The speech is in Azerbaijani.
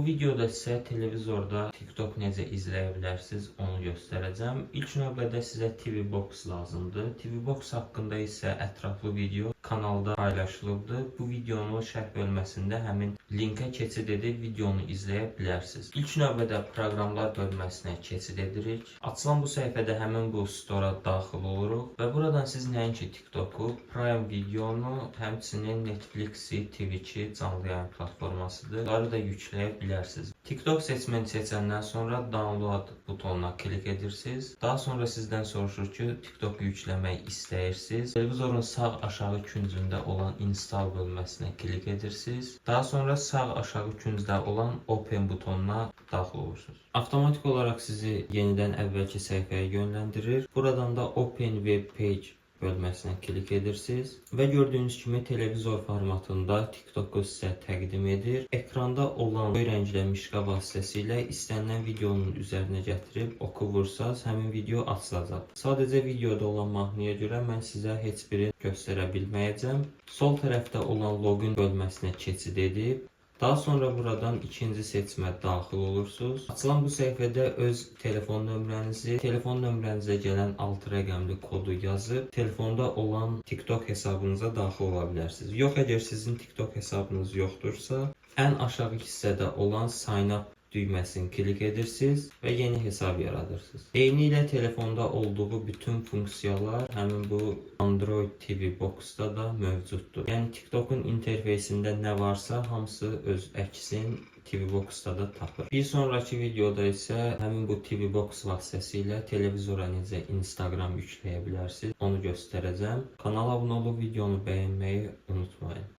Bu videoda sizə televizorda TikTok necə izləyə bilərsiniz onu göstərəcəm. İlk növbədə sizə TV Box lazımdır. TV Box haqqında isə ətraflı video kanalda paylaşılıbdır. Bu videonun şərh bölməsində həmin linkə keçid edib videonu izləyə bilərsiniz. İlk növbədə proqramlar bölməsinə keçid edirik. Açılan bu səhifədə həmin bu store-a daxil oluruq və buradan siz nəinki TikToku, Prime Videonu, həmçinin Netflix-i, Twitch-i canlı yayın platformasıdır. Bunları da yükləyə bilərsiniz. TikTok seçməni seçəndən sonra download butonuna klik edirsiniz. Daha sonra sizdən soruşur ki, TikTok yükləmək istəyirsiniz. Televizorun sağ aşağı küncündə olan install bölməsinə klik edirsiniz. Daha sonra sağ aşağı küncdə olan open butonuna daxil olursunuz. Avtomatik olaraq sizi yenidən əvvəlki səhifəyə yönləndirir. Buradan da open web page bölməsinə klik edirsiniz və gördüyünüz kimi televizor formatında TikToku sizə təqdim edir. Ekranda olan öyrəncilə mişqa vasitəsilə istənilən videonun üzərinə gətirib oku vursaz həmin video açılacaq. Sadəcə videoda olan mahnıya görə mən sizə heç birini göstərə bilməyəcəm. Sol tərəfdə olan login bölməsinə keçid edib daha sonra buradan ikinci seçmə daxil olursunuz. Açılan bu səhifədə öz telefon nömrənizə gələn 6 rəqəmli kodu yazıb telefonda olan TikTok hesabınıza daxil ola bilərsiniz. Yox, əgər sizin TikTok hesabınız yoxdursa, ən aşağı hissədə olan sign up düyməsini klik edirsiniz və yeni hesab yaradırsınız. Eynilə telefonda olduğu bütün funksiyalar həmin bu Android TV Box-da da mövcuddur. Yəni TikTokun interfeysində nə varsa hamısı öz əksini TV Box-da da tapır. Bir sonraki videoda isə həmin bu TV Box vasitəsilə televizora necə Instagram yükləyə bilərsiniz onu göstərəcəm. Kanala abunə olub videonu bəyənməyi unutmayın.